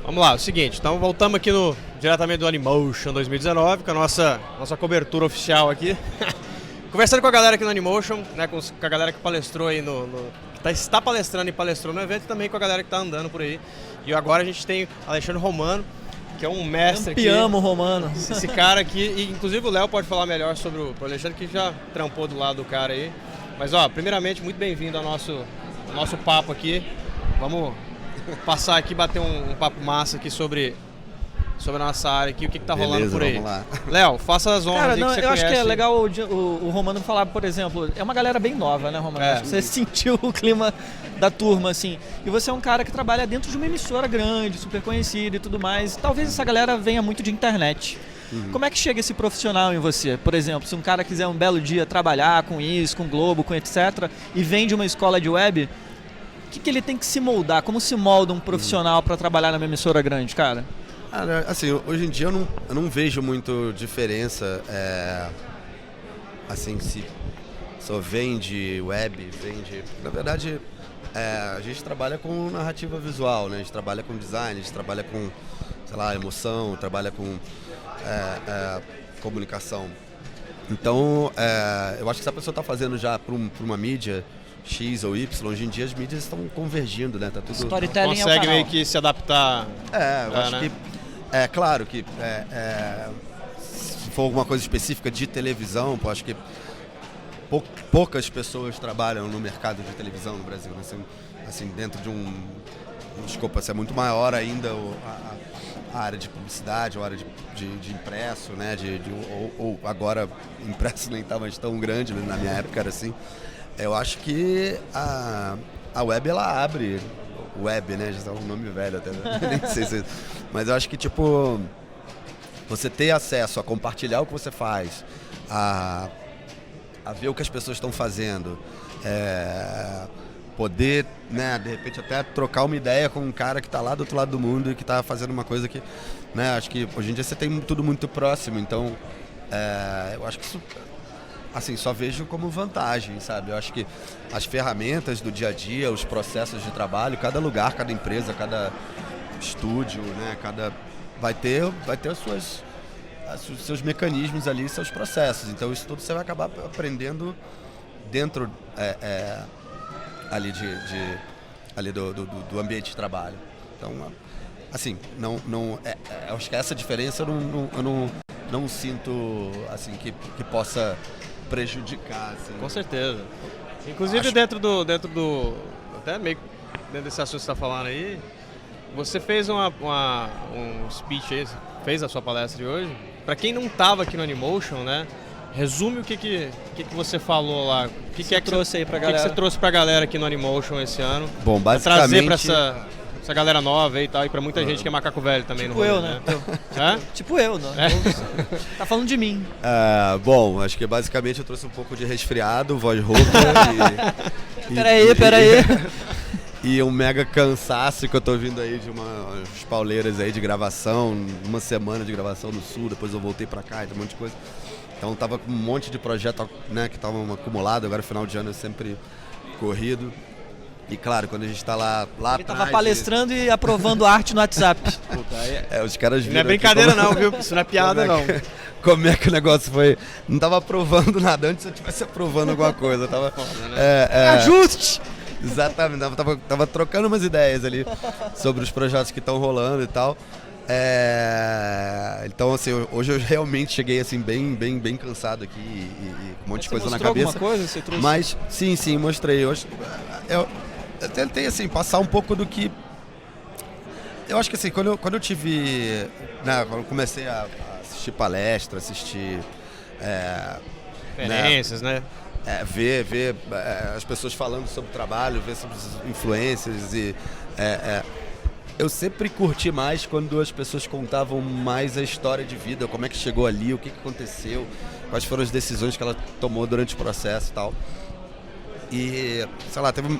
Vamos lá, é o seguinte, então voltamos aqui diretamente do Animotion 2019, com a nossa cobertura oficial aqui. Conversando com a galera aqui no Animotion, né, com a galera que palestrou aí está palestrando e palestrou no evento, e também com a galera que está andando por aí. E agora a gente tem Alexandre Romano, que é um mestre aqui. Campeão Romano. Esse cara aqui, e inclusive o Léo pode falar melhor sobre o Alexandre, que já trampou do lado do cara aí. Mas ó, primeiramente, muito bem-vindo ao nosso papo aqui. Vamos passar aqui, bater um papo massa aqui sobre a nossa área aqui, o que tá rolando por aí. Vamos lá. Léo, faça as honras. Cara, aí não, que você eu conhece. acho que é legal o Romano falar, por exemplo, é uma galera bem nova, né, Romano? Acho que você sentiu o clima da turma, assim. E você é um cara que trabalha dentro de uma emissora grande, super conhecida e tudo mais. Talvez essa galera venha muito de internet. Como é que chega esse profissional em você? Por exemplo, se um cara quiser um belo dia trabalhar com isso, com Globo, com etc., e vem de uma escola de web, o que ele tem que se moldar? Como se molda um profissional para trabalhar numa emissora grande, cara? Assim, hoje em dia eu não vejo muito diferença, assim, se só vende web, Na verdade, a gente trabalha com narrativa visual, né? A gente trabalha com design, a gente trabalha com, sei lá, emoção, trabalha com comunicação. Então, eu acho que se a pessoa está fazendo já para uma mídia X ou Y, hoje em dia as mídias estão convergindo, né? Tá tudo... Storytelling consegue meio que se adaptar. Eu acho né? que claro que se for alguma coisa específica de televisão, eu acho que poucas pessoas trabalham no mercado de televisão no Brasil, né? Assim, dentro de um escopo assim, é muito maior ainda a área de publicidade, a área de impresso, né? Ou agora impresso nem estava tão grande, né? Na minha época era assim. Eu acho que a web ela abre web, né? Já é um nome velho até, nem sei se... Mas eu acho que, tipo, você ter acesso a compartilhar o que você faz, a ver o que as pessoas estão fazendo, poder, né, de repente até trocar uma ideia com um cara que está lá do outro lado do mundo e que está fazendo uma coisa que, né, acho que hoje em dia você tem tudo muito próximo, então eu acho que isso... Assim, só vejo como vantagem, sabe? Eu acho que as ferramentas do dia a dia, os processos de trabalho, cada lugar, cada empresa, cada estúdio, né? Vai ter os seus mecanismos ali, seus processos. Então isso tudo você vai acabar aprendendo dentro ali ali do ambiente de trabalho. Então, assim, eu acho que essa diferença eu não sinto assim que possa prejudicar, assim. Com certeza. Inclusive dentro do até meio dentro desse assunto que você está falando aí, você fez um speech aí, fez a sua palestra de hoje. Para quem não estava aqui no Animotion, né? Resume o que você falou lá. O que trouxe aí pra galera? O que você trouxe pra galera aqui no Animotion esse ano? Bom, basicamente... Trazer pra essa galera nova aí e tal, e pra muita gente que é macaco velho também. Tipo no eu, rolê, né? Tipo eu, né? Tá falando de mim. Bom, acho que basicamente eu trouxe um pouco de resfriado, voz rouca Peraí. E um mega cansaço que eu tô vindo aí de umas pauleiras aí de gravação, uma semana de gravação no Sul, depois eu voltei pra cá e um monte de coisa. Então tava com um monte de projeto, né, que estavam acumulado, agora final de ano é sempre corrido. E claro, quando a gente tá lá Ele atrás... tava palestrando e aprovando arte no WhatsApp. Os caras viram... Não é brincadeira não, viu? Isso não é piada não. Como é que o negócio foi? Não tava aprovando nada, antes eu estivesse aprovando alguma coisa. Tava, Ajuste! Exatamente, tava trocando umas ideias ali sobre os projetos que estão rolando e tal. Então, assim, hoje eu realmente cheguei assim bem cansado aqui e com um monte de coisa na cabeça. Alguma coisa? Você trouxe? Mas sim, mostrei. Eu tentei assim passar um pouco do que eu acho que assim, quando eu tive, né, quando eu comecei a assistir palestra, assistir Referências, né? Ver as pessoas falando sobre o trabalho, ver sobre os influencers e eu sempre curti mais quando as pessoas contavam mais a história de vida, como é que chegou ali, o que aconteceu, quais foram as decisões que ela tomou durante o processo e tal. E, sei lá, teve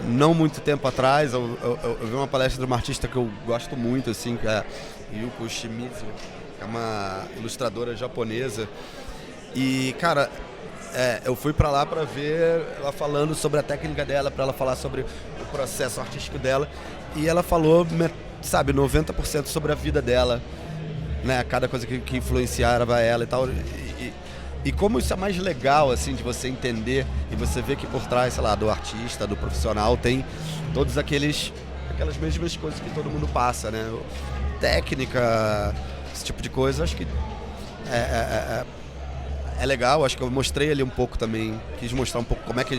não muito tempo atrás, eu vi uma palestra de uma artista que eu gosto muito, assim, que é Yuko Shimizu, que é uma ilustradora japonesa. E, cara, eu fui pra lá pra ver ela falando sobre a técnica dela, pra ela falar sobre o processo artístico dela. E ela falou, sabe, 90% sobre a vida dela, né? Cada coisa que influenciava ela e tal. E como isso é mais legal, assim, de você entender e você ver que por trás, sei lá, do artista, do profissional, tem todos aquelas mesmas coisas que todo mundo passa, né? Técnica, esse tipo de coisa, acho que é legal. Acho que eu mostrei ali um pouco também, quis mostrar um pouco como é que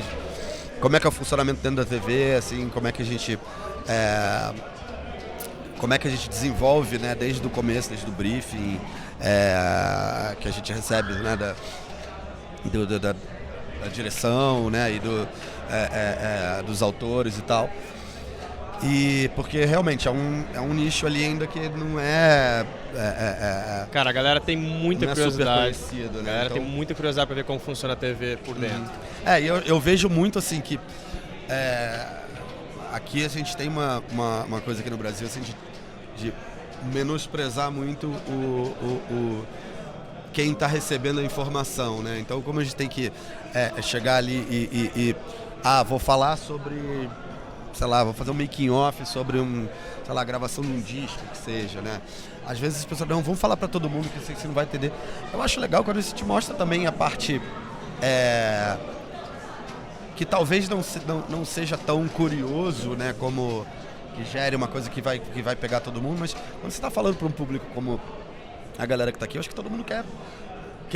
é o funcionamento dentro da TV, assim, como é que a gente desenvolve, né, desde o começo, desde o briefing, que a gente recebe, né, da direção, né, e dos autores e tal. E porque realmente é um nicho ali ainda que não é... Cara, a galera tem muita curiosidade. Super conhecido, né? A galera então, tem muita curiosidade pra ver como funciona a TV por dentro. E eu vejo muito assim que aqui a gente tem uma coisa aqui no Brasil assim, de menosprezar muito quem está recebendo a informação, né? Então, como a gente tem que chegar ali e vou falar sobre, sei lá, vou fazer um making off sobre a gravação de um disco, que seja, né? Às vezes as pessoas vão falar para todo mundo que você não vai entender. Eu acho legal quando isso te mostra também a parte que talvez não seja tão curioso, né, como que gere uma coisa que vai pegar todo mundo, mas quando você está falando para um público como a galera que está aqui, eu acho que todo mundo quer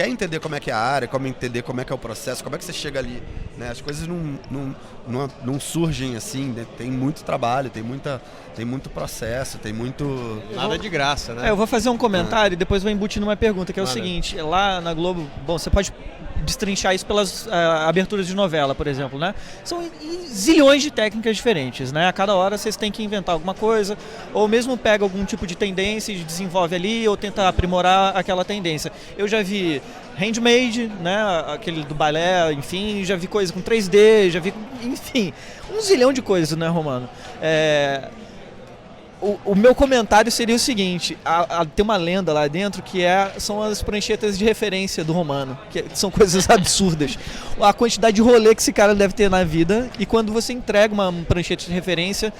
entender como é que é a área, entender como é que é o processo, como é que você chega ali, né? As coisas não surgem assim, né? Tem muito trabalho, tem muito processo, tem muito... Nada de graça, né? Eu vou fazer um comentário e depois vou embutir numa pergunta, que é o seguinte, lá na Globo, bom, você pode destrinchar isso pelas aberturas de novela, por exemplo, né? São zilhões de técnicas diferentes, né? A cada hora vocês têm que inventar alguma coisa, ou mesmo pega algum tipo de tendência e desenvolve ali, ou tenta aprimorar aquela tendência. Eu já vi handmade, né? Aquele do balé, enfim, já vi coisa com 3D, já vi, enfim, um zilhão de coisas, né, Romano? O meu comentário seria o seguinte, tem uma lenda lá dentro que são as pranchetas de referência do Romano, que são coisas absurdas. A quantidade de rolê que esse cara deve ter na vida, e quando você entrega uma prancheta de referência,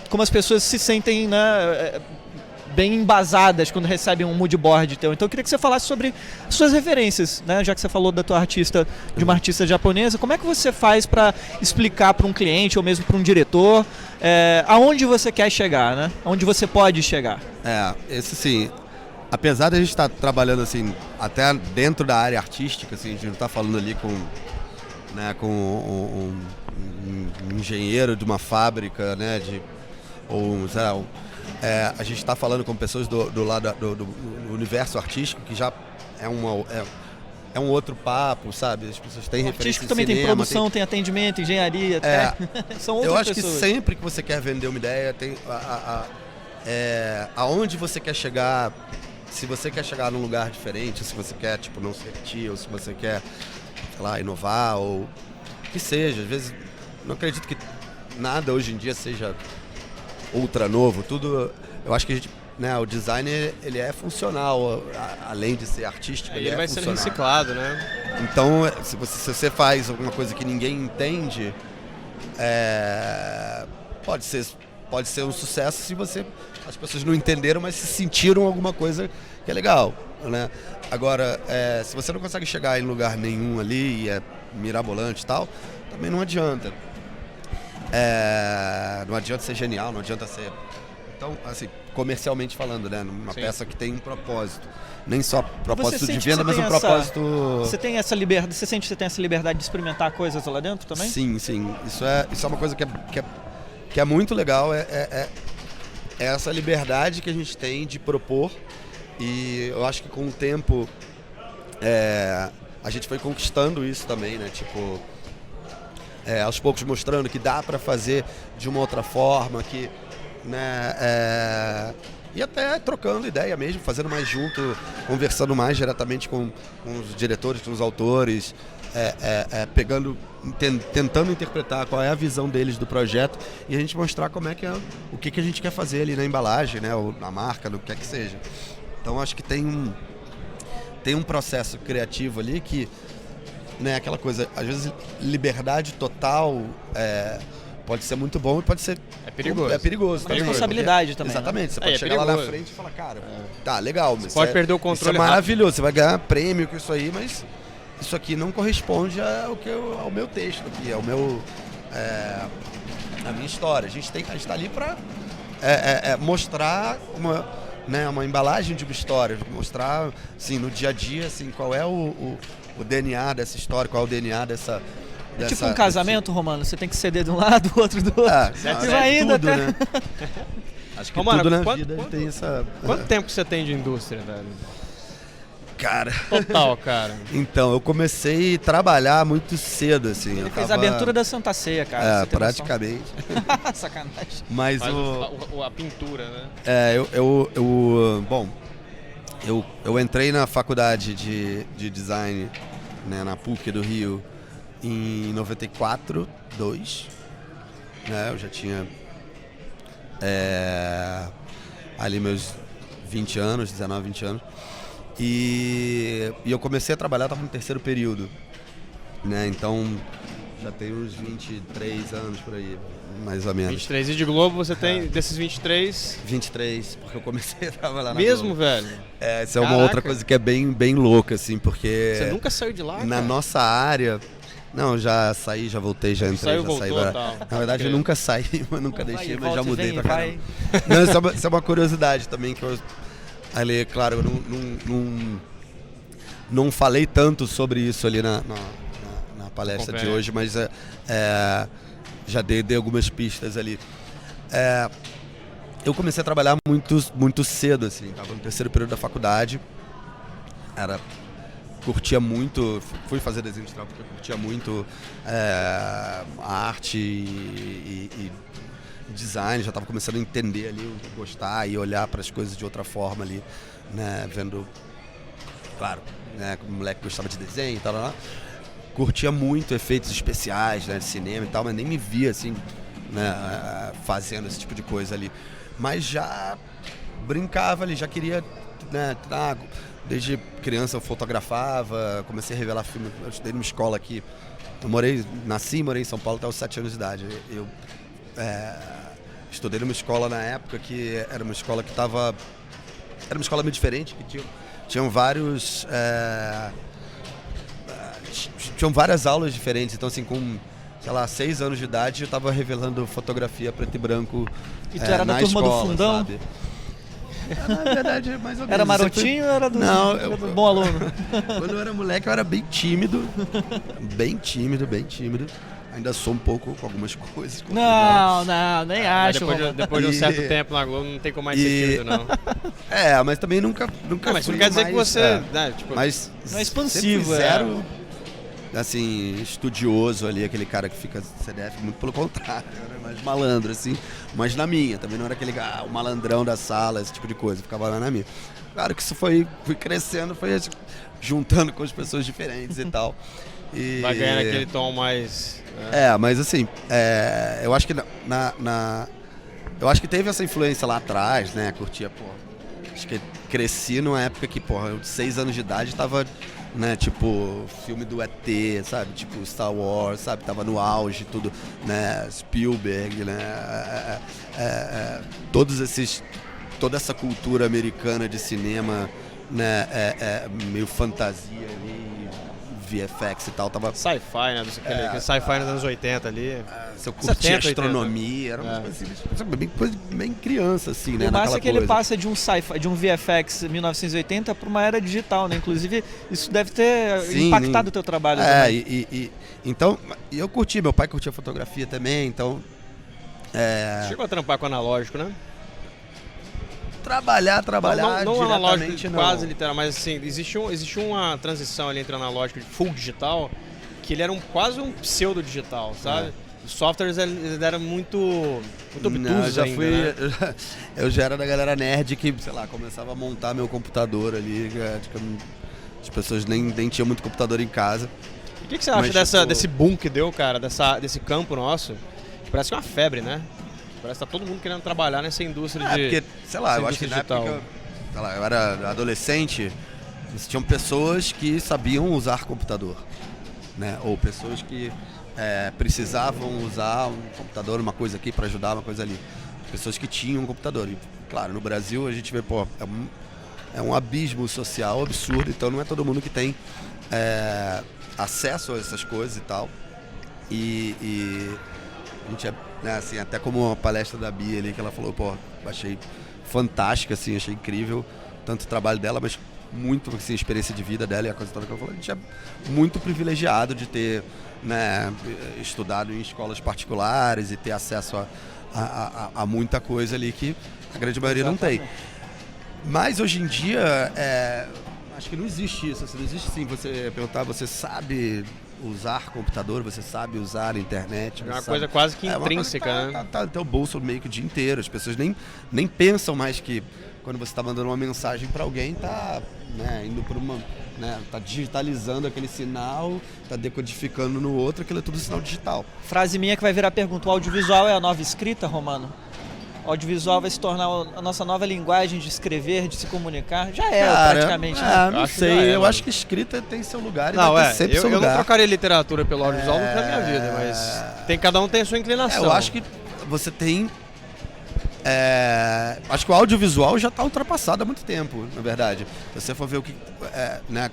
como as pessoas se sentem, né, bem embasadas quando recebem um mood board teu. Então eu queria que você falasse sobre suas referências, né? Já que você falou da tua artista, de uma artista japonesa, como é que você faz para explicar para um cliente ou mesmo para um diretor aonde você quer chegar, né? Aonde você pode chegar? Esse sim. Apesar de a gente estar trabalhando assim, até dentro da área artística, assim, a gente não está falando ali com um engenheiro de uma fábrica, né? A gente está falando com pessoas do lado do universo artístico, que já é um outro papo, sabe? As pessoas têm referência de também cinema, tem produção, tem atendimento, engenharia, são outras eu acho pessoas. Que sempre que você quer vender uma ideia, tem aonde você quer chegar. Se você quer chegar num lugar diferente, se você quer não se repetir, ou se você quer, sei lá, inovar, ou que seja. Às vezes, não acredito que nada hoje em dia seja ultra novo, tudo. Eu acho que a gente, né, o design ele é funcional, além de ser artístico, ele vai funcional. ser reciclado, né? Então, se você faz alguma coisa que ninguém entende, pode ser um sucesso se as pessoas não entenderam, mas se sentiram alguma coisa que é legal, né? Agora, se você não consegue chegar em lugar nenhum ali e é mirabolante e tal, também não adianta. Não adianta ser genial, não adianta ser... Então, assim, comercialmente falando, né? Uma peça que tem um propósito. Nem só propósito de venda, mas um propósito... Você tem essa liberdade, você sente que você tem essa liberdade de experimentar coisas lá dentro também? Sim. Isso é uma coisa que é muito legal, é essa liberdade que a gente tem de propor, e eu acho que com o tempo a gente foi conquistando isso também, né? Tipo, aos poucos mostrando que dá para fazer de uma outra forma, que, né, e até trocando ideia mesmo, fazendo mais junto, conversando mais diretamente com os diretores, com os autores, tentando interpretar qual é a visão deles do projeto, e a gente mostrar como é que o que a gente quer fazer ali na embalagem, né, ou na marca, no que quer que seja. Então acho que tem um processo criativo ali que né, aquela coisa, às vezes liberdade total pode ser muito bom e pode ser... É perigoso. É perigoso também. Responsabilidade também. Exatamente, você Né? pode chegar lá na perigoso. frente e falar, cara, tá, legal, mas Pode perder o controle isso é maravilhoso, você vai ganhar prêmio com isso aí, mas isso aqui não corresponde ao meu texto aqui, a minha história. A gente tá ali pra mostrar uma embalagem de uma história, mostrar, assim, no dia a dia, assim, qual é o DNA dessa história, qual é o DNA dessa... É tipo um casamento, Romano, você tem que ceder de um lado, o outro do outro. E vai indo tudo, até... né? Acho que Romano, tudo na vida tem essa... Quanto tempo você tem de indústria, velho? Cara... Total, cara. Então, eu comecei a trabalhar muito cedo, assim. Ele fez a abertura da Santa Ceia, cara. você tem praticamente. noção. Sacanagem. Mas Faz a pintura, né? Bom, eu entrei na faculdade de design, né, na PUC do Rio em 94, 2. Né, eu já tinha ali meus 20 anos, 19, 20 anos. E eu comecei a trabalhar, estava no terceiro período, né? Então já tenho uns 23 anos por aí, mais ou menos. 23. E de Globo você tem, desses 23... 23, porque eu comecei a trabalhar na Mesmo, Globo. velho? Essa é uma Caraca. outra coisa que é bem, bem louca, assim, porque... Você nunca saiu de lá, na cara? nossa área... Não, já saí, já voltei, já entrei, Saiu, já saí. voltou, tal. Na verdade, eu Ok. nunca saí, mas nunca Vai, deixei, mas volta já e mudei vem, pra vai. caramba. Não, isso é uma curiosidade também, que eu... Ali, claro, eu não falei tanto sobre isso ali na palestra de hoje, mas já dei algumas pistas ali. Eu comecei a trabalhar muito cedo, assim, estava no terceiro período da faculdade, curtia muito, fui fazer desenho industrial porque eu curtia muito a arte e design, já estava começando a entender ali, gostar e olhar para as coisas de outra forma ali, né, vendo, claro, né, como moleque gostava de desenho e tal, curtia muito efeitos especiais, né, de cinema e tal, mas nem me via assim, né, fazendo esse tipo de coisa ali, mas já brincava ali, já queria, né, desde criança eu fotografava, comecei a revelar filme, eu estudei numa escola aqui, eu nasci e morei em São Paulo até os 7 anos de idade, eu estudei numa escola na época que era uma escola que estava... Era uma escola meio diferente, que tinham vários... tinham várias aulas diferentes, então assim, com, sei lá, 6 anos de idade eu estava revelando fotografia preto e branco. E tu era da na turma escola, do fundão? sabe? Na verdade, mais ou menos. Era marotinho ou era do, Não, era do bom aluno? Quando eu era moleque eu era bem tímido. Bem tímido. Ainda sou um pouco com algumas coisas. Não, nem Mas acho. depois de um certo tempo na Globo não tem como mais ser tímido, não. Mas também nunca Mas isso fui não quer dizer mais, que você... né, tipo, mas não é expansivo, sempre zero, assim, estudioso ali, aquele cara que fica CDF, muito pelo contrário, eu era mais malandro, assim, mas na minha, também não era aquele o malandrão da sala, esse tipo de coisa, ficava lá na minha. Claro que isso fui crescendo, foi juntando com as pessoas diferentes e tal. E... vai ganhando aquele tom mais... mas assim, eu acho que eu acho que teve essa influência lá atrás, né, curtia, acho que cresci numa época que, eu de 6 anos de idade tava, né, tipo, filme do ET, sabe, tipo Star Wars, sabe, tava no auge, tudo, né, Spielberg, né, toda essa cultura americana de cinema, né, meio fantasia ali, VFX e tal, tava... Sci-fi, né? Aquele sci-fi nos anos 80 ali. Se eu curtia 70, astronomia, era uma coisa assim, coisa bem criança, assim, né? O massa é que ele coisa. passa de um sci-fi, de um VFX 1980 para uma era digital, né? Inclusive, isso deve ter impactado o teu trabalho também. Então, eu curti, meu pai curtia fotografia também, então... Chegou a trampar com analógico, né? Trabalhar não analógico, não. quase literal, mas assim, existiu uma transição ali entre analógico e full digital, que ele era quase um pseudo digital, sabe? Os softwares eles eram muito obtusos ainda, né? Eu já era da galera nerd que, sei lá, começava a montar meu computador ali, as pessoas nem tinham muito computador em casa. E o que você acha desse boom que deu, cara, desse campo nosso? Parece que é uma febre, né? Parece que tá todo mundo querendo trabalhar nessa indústria de... porque, sei lá, eu acho que na época, sei lá, eu era adolescente, tinham pessoas que sabiam usar computador. né? Ou pessoas que precisavam usar um computador, uma coisa aqui para ajudar, uma coisa ali. Pessoas que tinham um computador. E, claro, no Brasil a gente vê, pô, é um abismo social absurdo, então não é todo mundo que tem acesso a essas coisas e tal. E a gente né, assim, até como a palestra da Bia ali, que ela falou, pô, achei fantástica, assim, achei incrível, tanto o trabalho dela, mas muito assim, a experiência de vida dela e a coisa toda que ela falou. A gente é muito privilegiado de ter, né, estudado em escolas particulares e ter acesso a muita coisa ali que a grande maioria não tem. Mas hoje em dia, acho que não existe isso. Assim, não existe sim você perguntar, você sabe usar computador, você sabe usar a internet. É uma coisa quase que intrínseca, né? Tá no teu bolso meio que o dia inteiro. As pessoas nem pensam mais que quando você está mandando uma mensagem para alguém, tá, né, indo por uma, né, tá digitalizando aquele sinal, tá decodificando no outro, aquilo é tudo sinal digital. Frase minha que vai virar pergunta: o audiovisual é a nova escrita, Romano? O audiovisual vai se tornar a nossa nova linguagem de escrever, de se comunicar? Já é, praticamente. Né? Não sei, eu acho que escrita tem seu lugar e não, vai ter sempre seu lugar. Eu não trocaria literatura pelo audiovisual nunca na minha vida, mas cada um tem a sua inclinação. Eu acho que você tem... acho que o audiovisual já está ultrapassado há muito tempo, na verdade. Se você for ver o que... né,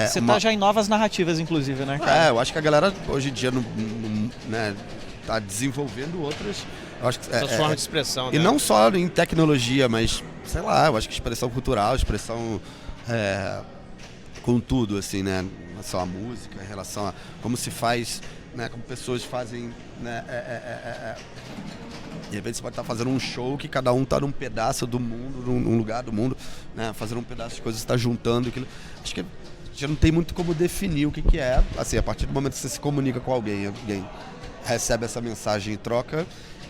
você tá já em novas narrativas, inclusive, né, cara? Eu acho que a galera hoje em dia né, tá desenvolvendo outras... Essas formas de expressão, e né? não só em tecnologia, mas, sei lá, eu acho que expressão cultural, expressão com tudo, assim, né? Em relação à música, em relação a como se faz, né? Como pessoas fazem, né? De repente você pode estar fazendo um show que cada um está num pedaço do mundo, num lugar do mundo, né? Fazendo um pedaço de coisas, está juntando aquilo. Acho que já não tem muito como definir o que é. Assim, a partir do momento que você se comunica com alguém recebe essa mensagem e troca,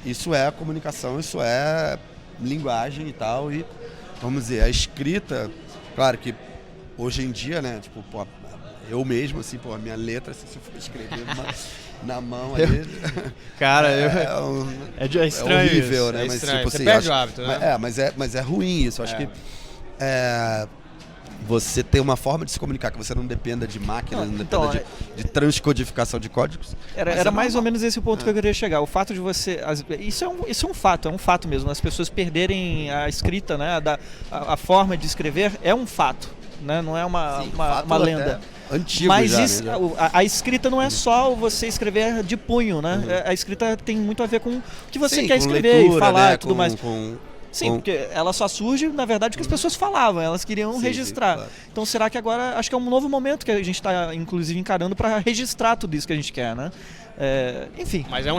isso é comunicação, isso é linguagem e tal. E, vamos dizer, a escrita, claro que hoje em dia, né, tipo, pô, eu mesmo, assim, pô, a minha letra, se eu for escrever na mão ali... Cara, é estranho é horrível, isso. né? Mas, estranho. Tipo, você assim, perde o hábito, né? Mas é ruim isso. Acho que você tem uma forma de se comunicar que você não dependa de máquinas, não dependa de transcodificação de códigos. Era mais ou menos esse o ponto que eu queria chegar. O fato de você... Isso é um fato mesmo. As pessoas perderem a escrita, né? A forma de escrever é um fato, né? Não é uma lenda. Antigo. Mas já, né? a escrita não é só você escrever de punho, né? A escrita tem muito a ver com o que você quer escrever, leitura, e falar, né? E tudo mais. Sim, porque ela só surge, na verdade, porque as pessoas falavam, elas queriam registrar. Claro. Então será que agora, acho que é um novo momento que a gente está, inclusive, encarando para registrar tudo isso que a gente quer, né? Enfim, mas é um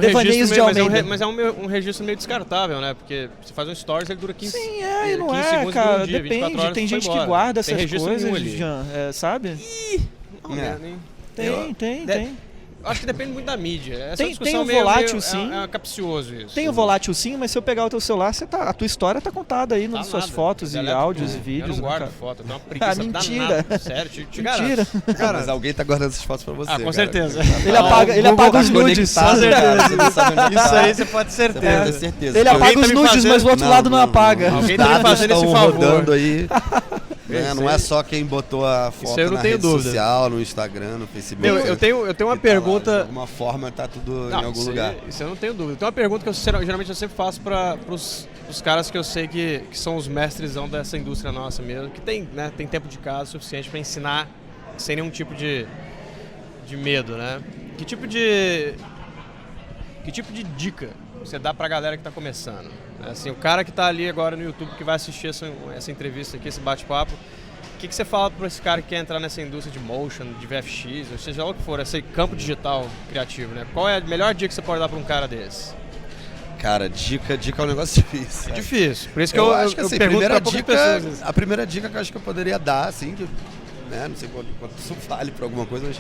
registro meio descartável, né? Porque você faz um stories, ele dura 15 segundos. Sim, não é, cara, dia, depende. Tem gente que guarda essas coisas, Jean, sabe? Tem. Acho que depende muito da mídia. Essa tem o volátil, sim. É capcioso isso. Tem o volátil, sim, mas se eu pegar o teu celular, a tua história está contada aí nas suas fotos e áudios e vídeos. Eu não guardo foto, eu tenho uma preguiça mentira. Danada. Sério, te garanto. Mentira. Cara, mas alguém tá guardando essas fotos pra você. Com certeza. Ele apaga os nudes. Com certeza. Isso aí você pode ter certeza. Ele apaga os nudes, mas o outro lado não apaga. Alguém tá me fazendo esse favor. Rodando aí. Não é só quem botou a foto na rede social, no Instagram, no Facebook. Eu tenho uma pergunta... De alguma forma tá tudo em algum lugar. Isso eu não tenho dúvida. Tem uma pergunta que eu geralmente sempre faço para os caras que eu sei que são os mestrezão dessa indústria nossa mesmo, que tem tempo de casa suficiente para ensinar sem nenhum tipo de medo, né? Que tipo de dica você dá pra galera que tá começando? Assim, o cara que tá ali agora no YouTube, que vai assistir essa entrevista aqui, esse bate-papo, o que você fala para esse cara que quer entrar nessa indústria de motion, de VFX, ou seja lá o que for, esse campo digital criativo, né? Qual é a melhor dica que você pode dar para um cara desse? Cara, dica é um negócio difícil. É difícil, por isso que eu acho que assim, pergunto para poucas pessoas. A primeira dica que eu acho que eu poderia dar, assim, que, né, não sei quanto isso vale para alguma coisa, mas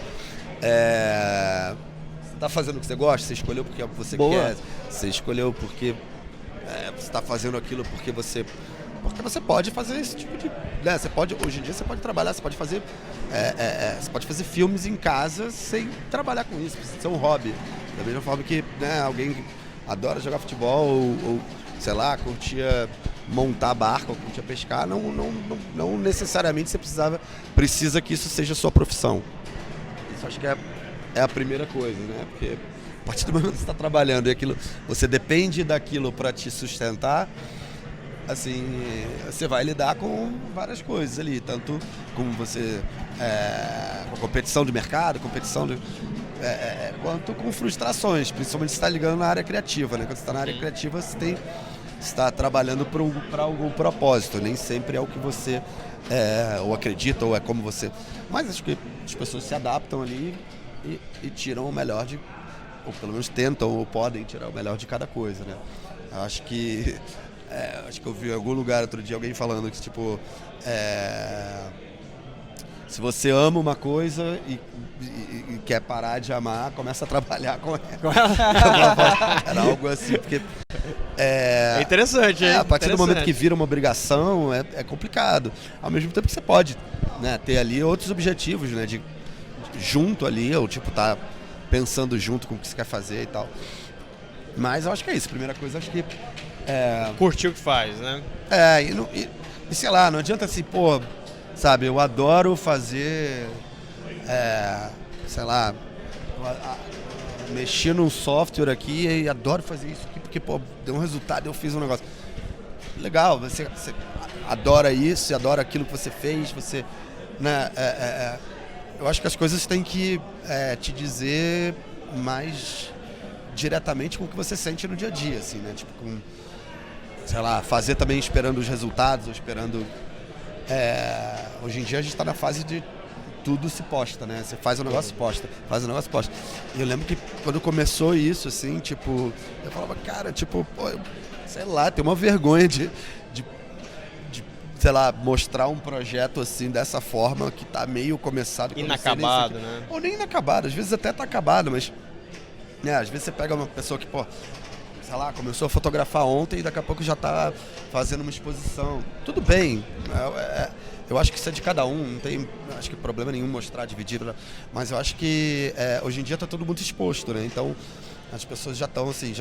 você tá fazendo o que você gosta, você escolheu porque você quer, você escolheu porque você está fazendo aquilo porque você pode fazer esse tipo de... Né, hoje em dia você pode trabalhar, você pode fazer filmes em casa sem trabalhar com isso, precisa ser um hobby. Da mesma forma que, né, alguém que adora jogar futebol ou sei lá, curtia montar barco, ou curtia pescar, não necessariamente você precisa que isso seja a sua profissão. Isso acho que é a primeira coisa, né? Porque a partir do momento que você está trabalhando e aquilo, você depende daquilo para te sustentar, assim, você vai lidar com várias coisas ali, tanto como você, com competição de mercado, quanto com frustrações, principalmente se está ligando na área criativa, né? Quando você está na área criativa, você está trabalhando para algum propósito, nem sempre é o que você ou acredita, ou é como você... Mas acho que as pessoas se adaptam ali e tiram o melhor ou pelo menos tentam ou podem tirar o melhor de cada coisa, né? Acho que eu vi em algum lugar outro dia alguém falando que, tipo, se você ama uma coisa e quer parar de amar, começa a trabalhar com ela. Era algo assim, porque... É interessante, hein? A partir do momento que vira uma obrigação, é complicado. Ao mesmo tempo que você pode, né, ter ali outros objetivos, né, de junto ali, ou tipo, tá pensando junto com o que você quer fazer e tal. Mas eu acho que é isso. Primeira coisa, acho que... curtir o que faz, né? E sei lá, não adianta assim, pô, sabe, eu adoro fazer, sei lá, mexer num software aqui e adoro fazer isso aqui porque, pô, deu um resultado, eu fiz um negócio. Legal, você adora isso, você adora aquilo que você fez, você, né, eu acho que as coisas têm que te dizer mais diretamente com o que você sente no dia a dia, assim, né, tipo, com, sei lá, fazer também esperando os resultados, ou esperando... hoje em dia a gente está na fase de tudo se posta, né? Você faz um negócio, posta, faz um negócio, posta. E eu lembro que quando começou isso, assim, tipo, eu falava, cara, tipo, pô, sei lá, tem uma vergonha de sei lá, mostrar um projeto assim, dessa forma, que tá meio começado. Inacabado, né? Ou nem inacabado, às vezes até tá acabado, mas, né, às vezes você pega uma pessoa que, pô, sei lá, começou a fotografar ontem e daqui a pouco já tá fazendo uma exposição. Tudo bem, eu acho que isso é de cada um, não tem, acho que problema nenhum mostrar, dividir, mas eu acho que hoje em dia tá todo mundo exposto, né? Então as pessoas já estão assim,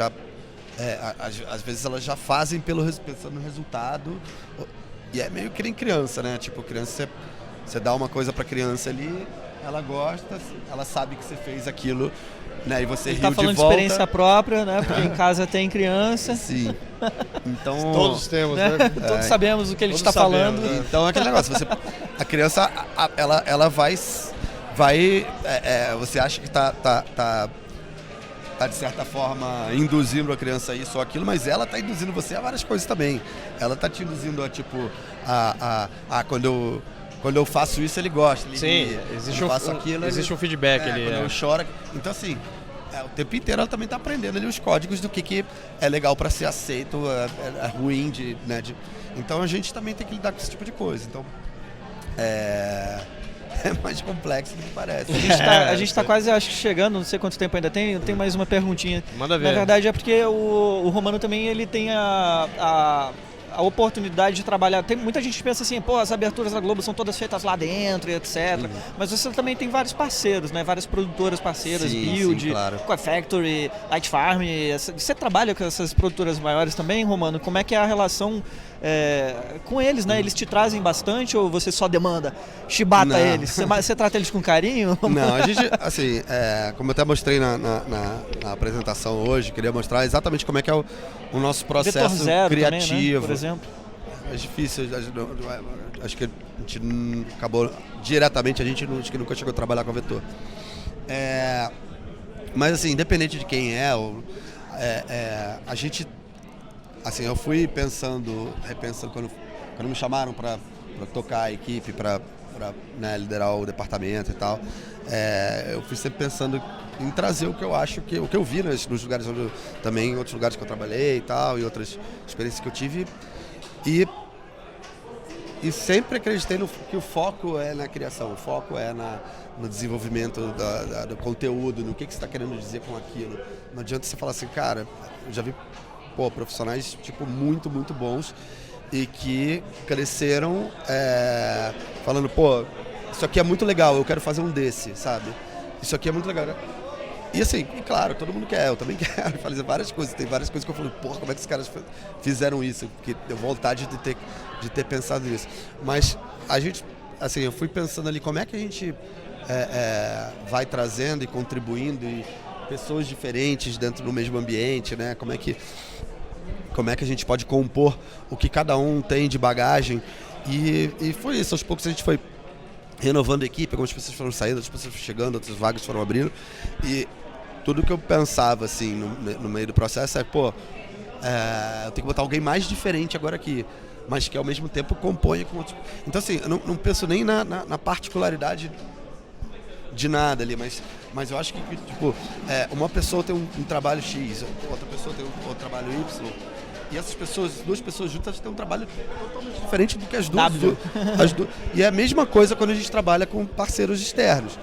às vezes elas já fazem pensando no resultado, e é meio que nem criança, né? Tipo, criança, você dá uma coisa pra criança ali, ela gosta, ela sabe que você fez aquilo, né? E você riu de volta. Tá falando de experiência própria, né? Porque em casa tem criança. Sim. Então, todos temos, né? Todos sabemos o que ele está falando. Né? Então é aquele negócio, a criança, ela vai você acha que tá de certa forma induzindo a criança a isso ou aquilo, mas ela tá induzindo você a várias coisas também. Ela tá te induzindo a, tipo, quando eu faço isso, ele gosta. Sim, existe um feedback ali. Quando eu choro. Então, assim, o tempo inteiro ela também está aprendendo ali os códigos do que é legal para ser aceito, é ruim, né? Então, a gente também tem que lidar com esse tipo de coisa. Então, é mais complexo do que parece. A gente está quase, acho que chegando, não sei quanto tempo ainda tem. Eu tenho mais uma perguntinha. Manda ver. Na verdade, é porque o Romano também ele tem a oportunidade de trabalhar. Tem muita gente que pensa assim, pô, as aberturas da Globo são todas feitas lá dentro, etc. Mas você também tem vários parceiros, né? Várias produtoras parceiras, Build, claro. Core Factory, Light Farm. Você trabalha com essas produtoras maiores também, Romano? Como é que é a relação com eles, né? Eles te trazem bastante ou você só demanda? Chibata eles? Você trata eles com carinho? Não, a gente, assim, como eu até mostrei na apresentação hoje, queria mostrar exatamente como é que é o nosso processo criativo. Também, né? Por exemplo. É difícil, acho que a gente acabou diretamente, acho que nunca chegou a trabalhar com a Vetor. Mas assim, independente de quem a gente, assim, eu fui repensando quando me chamaram para tocar a equipe, para né, liderar o departamento e tal, eu fui sempre pensando em trazer o que eu acho, o que eu vi nos lugares onde também, em outros lugares que eu trabalhei e tal, e outras experiências que eu tive. E sempre acreditei que o foco é na criação, o foco é no desenvolvimento do conteúdo, no que você está querendo dizer com aquilo. Não adianta você falar assim, cara, eu já vi profissionais tipo, muito, muito bons e que cresceram falando, pô, isso aqui é muito legal, eu quero fazer um desse, sabe? Isso aqui é muito legal. E assim, claro, todo mundo quer, eu também quero fazer várias coisas. Tem várias coisas que eu falo, porra, como é que os caras fizeram isso? Porque deu vontade de ter pensado nisso. Mas a gente, assim, eu fui pensando ali como é que a gente vai trazendo e contribuindo, e pessoas diferentes dentro do mesmo ambiente, né? Como é que a gente pode compor o que cada um tem de bagagem. E foi isso, aos poucos a gente foi renovando a equipe, algumas pessoas foram saindo, outras pessoas foram chegando, outras vagas foram abrindo. E tudo que eu pensava, assim, no meio do processo eu tenho que botar alguém mais diferente agora aqui, mas que ao mesmo tempo componha com outros. Então, assim, eu não penso nem na particularidade de nada ali, mas eu acho que tipo, uma pessoa tem um trabalho X, outra pessoa tem um trabalho Y, e essas duas pessoas juntas têm um trabalho totalmente diferente do que as duas. E é a mesma coisa quando a gente trabalha com parceiros externos.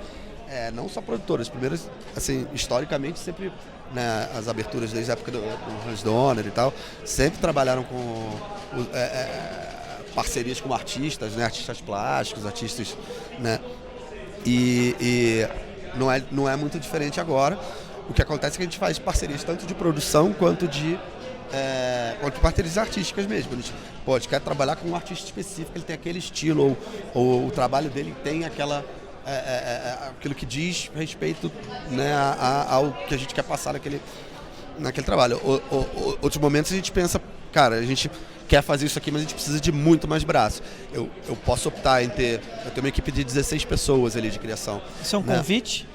Não só produtoras. Primeiro, assim, historicamente, sempre, né, as aberturas desde a época do Hans Donner e tal, sempre trabalharam com parcerias com artistas, né, artistas plásticos, artistas, né, e não é muito diferente agora. O que acontece é que a gente faz parcerias tanto de produção quanto de parcerias artísticas mesmo. A gente quer trabalhar com um artista específico, ele tem aquele estilo, ou o trabalho dele tem aquilo que diz respeito, né, ao que a gente quer passar naquele trabalho. Outros momentos a gente pensa, cara, a gente quer fazer isso aqui, mas a gente precisa de muito mais braço. Eu posso optar em eu tenho uma equipe de 16 pessoas ali de criação. Isso é um convite?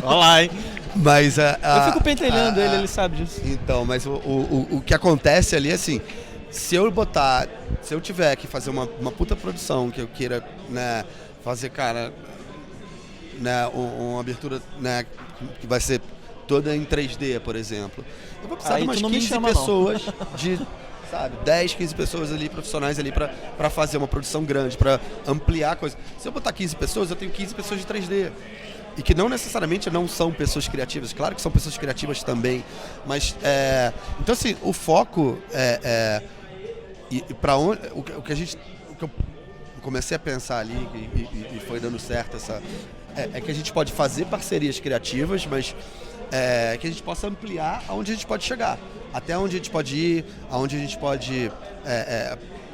Olá, hein? Mas eu fico pentelhando ele sabe disso. Então, mas o que acontece ali, assim, se eu tiver que fazer uma puta produção que eu queira, né, fazer, cara, né, uma abertura, né, que vai ser toda em 3D, por exemplo, eu vou precisar de umas 15 pessoas, sabe, 10, 15 pessoas ali, profissionais ali pra fazer uma produção grande, pra ampliar a coisa. Se eu botar 15 pessoas, eu tenho 15 pessoas de 3D. E que não necessariamente não são pessoas criativas, claro que são pessoas criativas também, mas então, assim, o foco e para onde o que eu comecei a pensar ali e foi dando certo é que a gente pode fazer parcerias criativas, mas que a gente possa ampliar aonde a gente pode chegar, até onde a gente pode ir, aonde a gente pode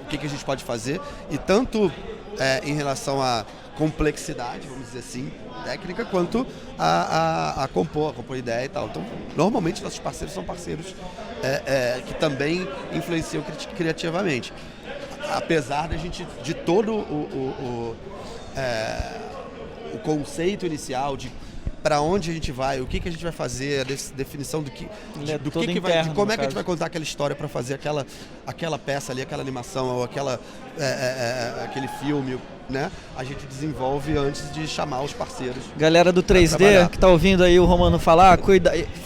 o que a gente pode fazer, e tanto em relação à complexidade, vamos dizer assim, técnica, quanto a compor ideia e tal. Então, normalmente nossos parceiros são parceiros que também influenciam criativamente. Apesar de todo o conceito inicial de para onde a gente vai, o que a gente vai fazer, a definição de como é que a gente vai contar aquela história para fazer aquela peça ali, aquela animação, ou aquele filme, né? A gente desenvolve antes de chamar os parceiros. Galera do 3D que tá ouvindo aí o Romano falar,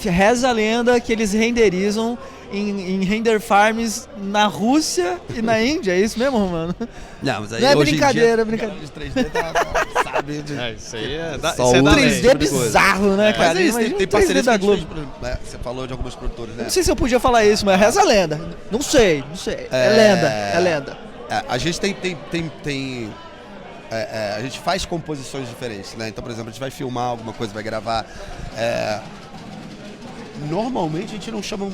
reza a lenda que eles renderizam em render farms na Rússia e na Índia, é isso mesmo, Romano? Não, mas aí não é hoje brincadeira, em dia, de 3D sabe? Isso aí é da 3D é bizarro, né, cara? Mas é isso, tem parcerias da que a gente Globo. fez, você falou de algumas produtoras, né? Não sei se eu podia falar isso, mas reza a lenda. Não sei. É lenda. A gente tem a gente faz composições diferentes, né? Então, por exemplo, a gente vai filmar alguma coisa, vai gravar. Normalmente a gente não chama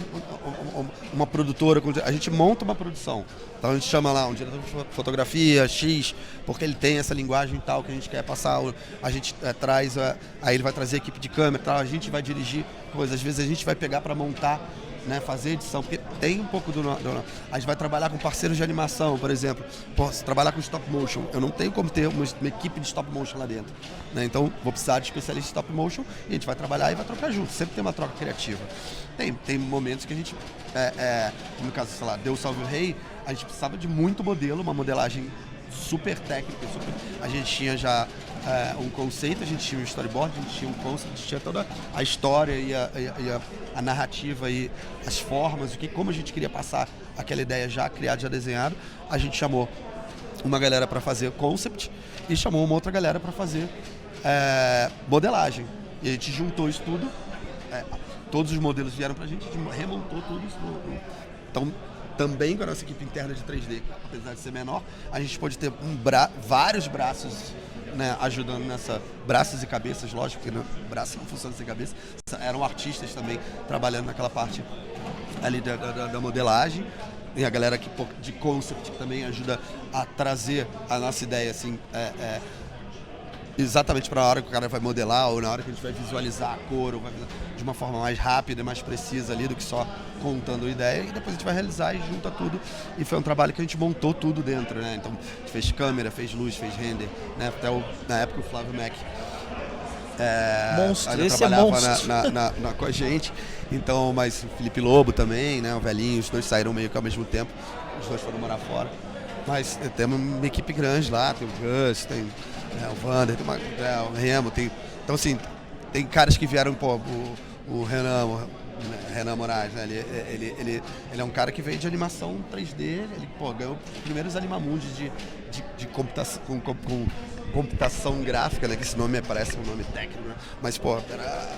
uma produtora, a gente monta uma produção. Então a gente chama lá um diretor de fotografia, X, porque ele tem essa linguagem tal que a gente quer passar. A gente traz, aí ele vai trazer a equipe de câmera, tal, a gente vai dirigir coisas. Às vezes a gente vai pegar para montar, né, fazer edição, porque tem um pouco a gente vai trabalhar com parceiros de animação, por exemplo. Posso trabalhar com stop motion, eu não tenho como ter uma equipe de stop motion lá dentro, né? Então vou precisar de especialistas de stop motion e a gente vai trabalhar e vai trocar junto, sempre tem uma troca criativa. Tem momentos que a gente, no caso, sei lá, Deu Salve o Rei, a gente precisava de muito modelo, uma modelagem super técnica, a gente tinha já um conceito, a gente tinha um storyboard, a gente tinha um concept, a gente tinha toda a história e a narrativa e as formas, como a gente queria passar aquela ideia já criada, já desenhada. A gente chamou uma galera para fazer concept e chamou uma outra galera para fazer modelagem. E a gente juntou isso tudo, todos os modelos vieram pra gente remontou tudo isso. Então, também com a nossa equipe interna de 3D, apesar de ser menor, a gente pode ter vários braços, né, ajudando braços e cabeças, lógico que braço não funciona sem cabeça, eram artistas também trabalhando naquela parte ali da modelagem, e a galera aqui de concept que também ajuda a trazer a nossa ideia assim, exatamente para a hora que o cara vai modelar ou na hora que a gente vai visualizar a cor, ou vai de uma forma mais rápida e mais precisa ali do que só contando a ideia, e depois a gente vai realizar e junta tudo. E foi um trabalho que a gente montou tudo dentro, né? Então a gente fez câmera, fez luz, fez render, né? Até na época o Flávio Mac monstro, ainda esse trabalhava é monstro. com a gente. Então, mas o Felipe Lobo também, né? O velhinho, os dois saíram meio que ao mesmo tempo, os dois foram morar fora. Mas temos uma equipe grande lá, tem o Gus, tem o Wander, tem o Remo, tem... Então, assim, tem caras que vieram, pô, o Renan Moraes, né? Ele é um cara que veio de animação 3D, ele, pô, ganhou os primeiros Animamundi de computação, com computação gráfica, né? Que esse nome parece um nome técnico, né? Mas, pô, era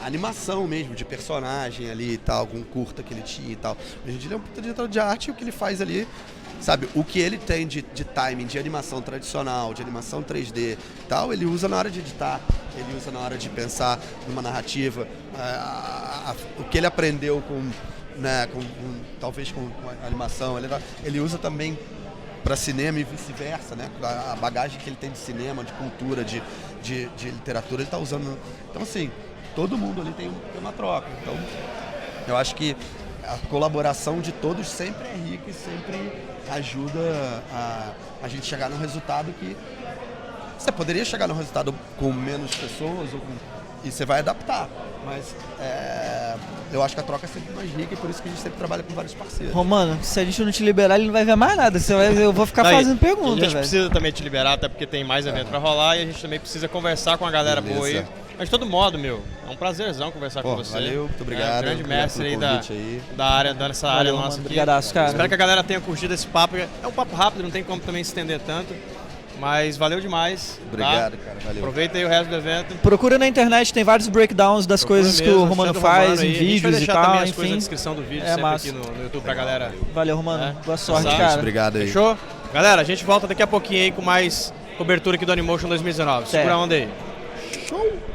animação mesmo, de personagem ali e tal, com curta que ele tinha e tal. Hoje em dia ele é um puta diretor de arte e o que ele faz ali, sabe, o que ele tem de timing, de animação tradicional, de animação 3D e tal, ele usa na hora de editar, ele usa na hora de pensar numa narrativa, o que ele aprendeu talvez com a animação, ele usa também para cinema e vice-versa, né? A bagagem que ele tem de cinema, de cultura, de literatura, ele está usando. Então, assim, todo mundo ali tem uma troca. Então, eu acho que a colaboração de todos sempre é rica e sempre ajuda a gente chegar num resultado que você poderia chegar num resultado com menos pessoas e você vai adaptar, mas eu acho que a troca é sempre mais rica e por isso que a gente sempre trabalha com vários parceiros. Romano, se a gente não te liberar, ele não vai ver mais nada. Eu vou ficar fazendo pergunta, A gente velho. precisa também te liberar, até porque tem mais evento pra rolar e a gente também precisa conversar com a galera boa aí. Mas de todo modo, meu, é um prazerzão conversar com você. Valeu, muito obrigado. Grande mestre aí da área, dessa área Valeu, nossa mano, aqui. brigadaço, cara. Espero que a galera tenha curtido esse papo. É um papo rápido, não tem como também se estender tanto. Mas valeu demais. Obrigado, tá? cara. Valeu. Aproveita aí o resto do evento. Procura na internet, tem vários breakdowns das coisas que o Romano faz, em vídeos e tal, também as coisas enfim. na descrição do vídeo, É sempre massa. aqui no YouTube pra galera. Valeu, Romano. Boa sorte, Exato. cara. Obrigado aí. Fechou? Galera, a gente volta daqui a pouquinho aí com mais cobertura aqui do Animation 2019. Segura a onda aí. Show!